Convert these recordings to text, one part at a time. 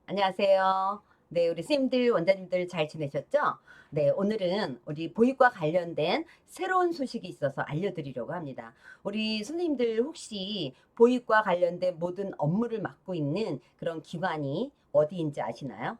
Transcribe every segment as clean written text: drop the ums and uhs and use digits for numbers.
안녕하세요. 네, 우리 선생님들, 원장님들 잘 지내셨죠? 네, 오늘은 우리 보육과 관련된 새로운 소식이 있어서 알려드리려고 합니다. 우리 선생님들 혹시 보육과 관련된 모든 업무를 맡고 있는 그런 기관이 어디인지 아시나요?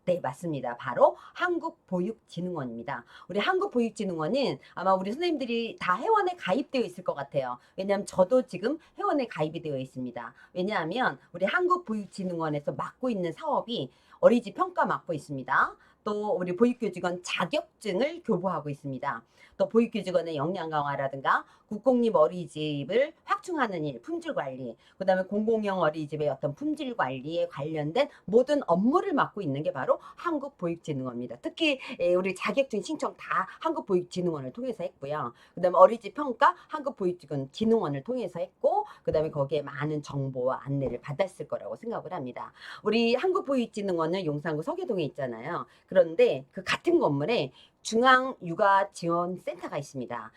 네, 맞습니다. 바로 한국보육진흥원입니다. 우리 한국보육진흥원은 아마 우리 선생님들이 다 회원에 가입되어 있을 것 같아요. 왜냐하면 저도 지금 회원에 가입이 되어 있습니다. 왜냐하면 우리 한국보육진흥원에서 맡고 있는 사업이 어린이집 평가 맡고 있습니다. 또 우리 보육교직원 자격증을 교부하고 있습니다. 또 보육교직원의 역량 강화라든가 국공립 어린이집을 확충하는 일, 품질 관리, 그다음에 공공형 어린이집의 어떤 품질 관리에 관련된 모든 업무를 맡고 있는 게 바로 한국보육진흥원입니다. 특히 우리 자격증 신청 다 한국보육진흥원을 통해서 했고요. 그다음에 어린이집 평가 한국보육진흥원을 통해서 했고, 그다음에 거기에 많은 정보와 안내를 받았을 거라고 생각을 합니다. 우리 한국보육진흥원은 용산구 서계동에 있잖아요. 그런데 그 같은 건물에 중앙육아지원센터가 있습니다.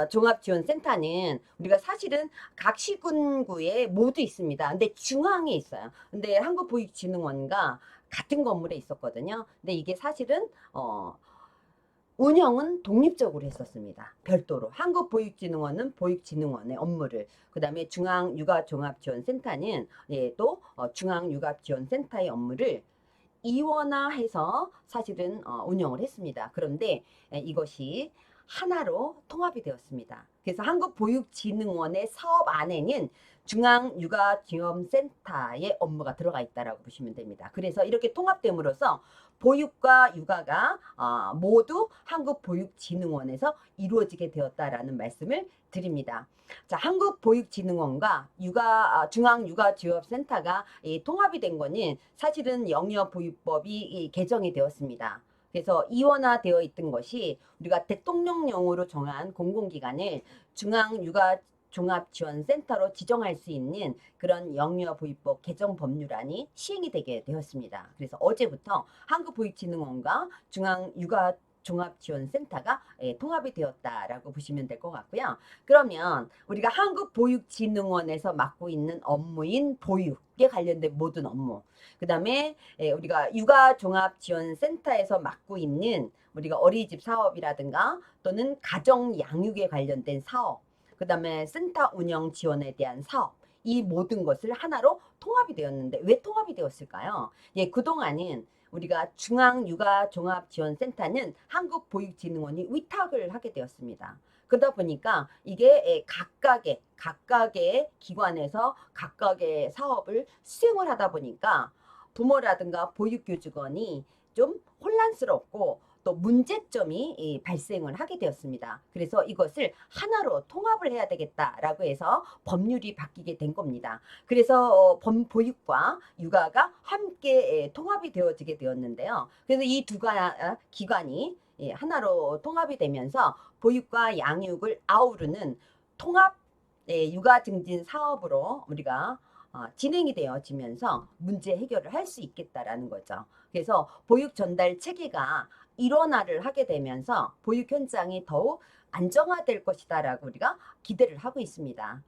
종합지원센터는 우리가 사실은 각 시군구에 모두 있습니다. 근데 중앙에 있어요. 근데 한국보육진흥원과 같은 건물에 있었거든요. 근데 이게 사실은 운영은 독립적으로 했었습니다. 별도로. 한국보육진흥원은 보육진흥원의 업무를, 그 다음에 중앙육아종합지원센터는 또 중앙육아지원센터의 업무를 이원화해서 사실은 운영을 했습니다. 그런데 이것이 하나로 통합이 되었습니다. 그래서 한국보육진흥원의 사업 안에는 중앙육아지원센터의 업무가 들어가 있다라고 보시면 됩니다. 그래서 이렇게 통합됨으로써 보육과 육아가 모두 한국보육진흥원에서 이루어지게 되었다라는 말씀을 드립니다. 자, 한국보육진흥원과 중앙육아지원센터가 통합이 된 거는 사실은 영유아보육법이 개정이 되었습니다. 그래서 이원화되어 있던 것이 우리가 대통령령으로 정한 공공기관을 중앙육아종합지원센터로 지정할 수 있는 그런 영유아보육법 개정 법률안이 시행이 되게 되었습니다. 그래서 어제부터 한국보육진흥원과 종합지원센터가 통합이 되었다라고 보시면 될 것 같고요. 그러면 우리가 한국보육진흥원에서 맡고 있는 업무인 보육에 관련된 모든 업무, 그 다음에 우리가 육아종합지원센터에서 맡고 있는 우리가 어린이집 사업이라든가 또는 가정양육에 관련된 사업, 그 다음에 센터 운영 지원에 대한 사업, 이 모든 것을 하나로 통합이 되었는데 왜 통합이 되었을까요? 예, 그동안은 우리가 중앙육아종합지원센터는 한국보육진흥원이 위탁을 하게 되었습니다. 그러다 보니까 이게 각각의 기관에서 각각의 사업을 수행을 하다 보니까 부모라든가 보육교직원이 좀 혼란스럽고 또 문제점이 발생을 하게 되었습니다. 그래서 이것을 하나로 통합을 해야 되겠다라고 해서 법률이 바뀌게 된 겁니다. 그래서 보육과 육아가 함께 통합이 되어지게 되었는데요. 그래서 이 두 기관이 하나로 통합이 되면서 보육과 양육을 아우르는 통합 육아 증진 사업으로 우리가 진행이 되어지면서 문제 해결을 할 수 있겠다라는 거죠. 그래서 보육 전달 체계가 일원화를 하게 되면서 보육 현장이 더욱 안정화될 것이다라고 우리가 기대를 하고 있습니다.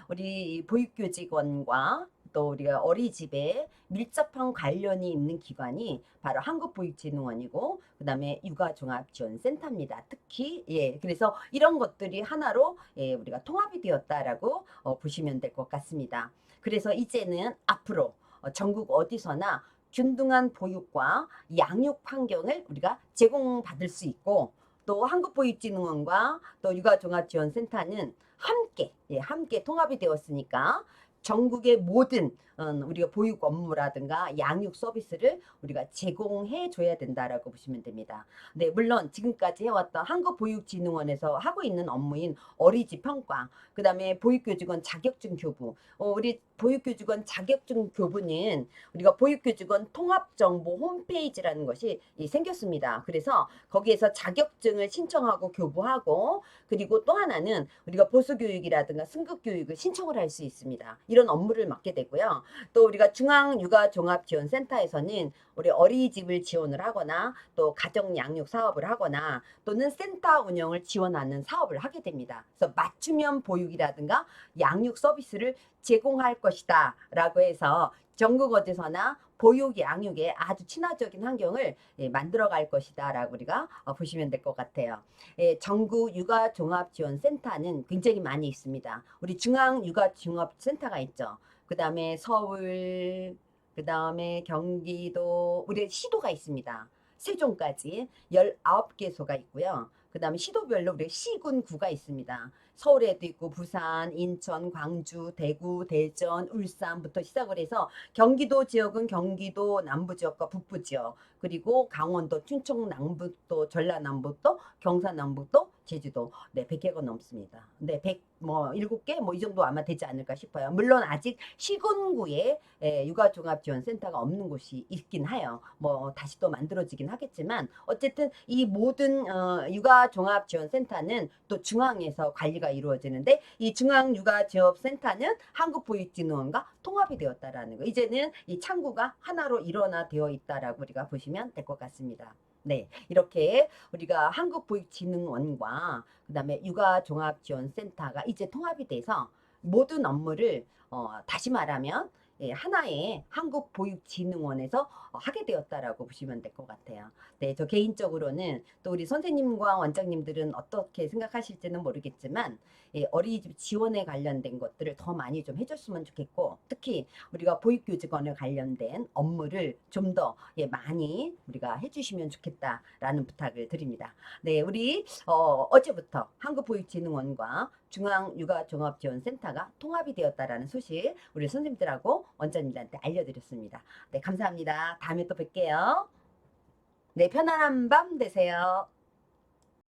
우리 보육교직원과 또 우리가 어린이집에 밀접한 관련이 있는 기관이 바로 한국보육진흥원이고 그다음에 육아종합지원센터입니다. 특히 그래서 이런 것들이 하나로 우리가 통합이 되었다라고 보시면 될 것 같습니다. 그래서 이제는 앞으로 전국 어디서나 균등한 보육과 양육 환경을 우리가 제공받을 수 있고 또 한국보육진흥원과 또 육아종합지원센터는 함께 통합이 되었으니까 전국의 모든 우리가 보육 업무라든가 양육 서비스를 우리가 제공해 줘야 된다라고 보시면 됩니다. 네, 물론 지금까지 해왔던 한국보육진흥원에서 하고 있는 업무인 어린이집 평가, 그다음에 보육교직원 자격증 교부, 우리 보육교직원 자격증 교부는 우리가 보육교직원 통합정보 홈페이지라는 것이 생겼습니다. 그래서 거기에서 자격증을 신청하고 교부하고 그리고 또 하나는 우리가 보수교육이라든가 승급교육을 신청을 할 수 있습니다. 이런 업무를 맡게 되고요. 또 우리가 중앙육아종합지원센터에서는 우리 어린이집을 지원을 하거나 또 가정양육 사업을 하거나 또는 센터 운영을 지원하는 사업을 하게 됩니다. 그래서 맞춤형 보육이라든가 양육 서비스를 제공할 것이다 라고 해서 전국 어디서나 보육 양육에 아주 친화적인 환경을 만들어 갈 것이다라고 우리가 보시면 될 것 같아요. 전국 육아종합지원센터는 굉장히 많이 있습니다. 우리 중앙육아종합센터가 있죠. 그 다음에 서울, 그 다음에 경기도, 우리 시도가 있습니다. 세종까지 19개소가 있고요. 그 다음에 시도별로 우리 시군 구가 있습니다. 서울에도 있고 부산, 인천, 광주, 대구, 대전, 울산부터 시작을 해서 경기도 지역은 경기도 남부 지역과 북부 지역, 그리고 강원도, 충청 남북도, 전라남북도, 경상남북도, 제주도, 네, 100개가 넘습니다. 네, 7개 뭐 이 정도 아마 되지 않을까 싶어요. 물론 아직 시군구에 육아종합지원센터가 없는 곳이 있긴 해요. 뭐 다시 또 만들어지긴 하겠지만 어쨌든 이 모든 육아종합지원센터는 또 중앙에서 관리가 이루어지는데 이 중앙육아지원센터는 한국보육진흥원과 통합이 되었다라는 거. 이제는 이 창구가 하나로 일원화 되어 있다라고 우리가 보시면 될 것 같습니다. 네, 이렇게 우리가 한국보육진흥원과 그다음에 육아종합지원센터가 이제 통합이 돼서 모든 업무를 다시 말하면 하나의 한국보육진흥원에서 하게 되었다라고 보시면 될 것 같아요. 네, 저 개인적으로는 또 우리 선생님과 원장님들은 어떻게 생각하실지는 모르겠지만 어린이집 지원에 관련된 것들을 더 많이 좀 해줬으면 좋겠고 특히 우리가 보육교직원에 관련된 업무를 좀 더 많이 우리가 해주시면 좋겠다라는 부탁을 드립니다. 네, 우리 어제부터 한국보육진흥원과 중앙육아종합지원센터가 통합이 되었다라는 소식 우리 선생님들하고 원장님들한테 알려드렸습니다. 네, 감사합니다. 다음에 또 뵐게요. 네, 편안한 밤 되세요.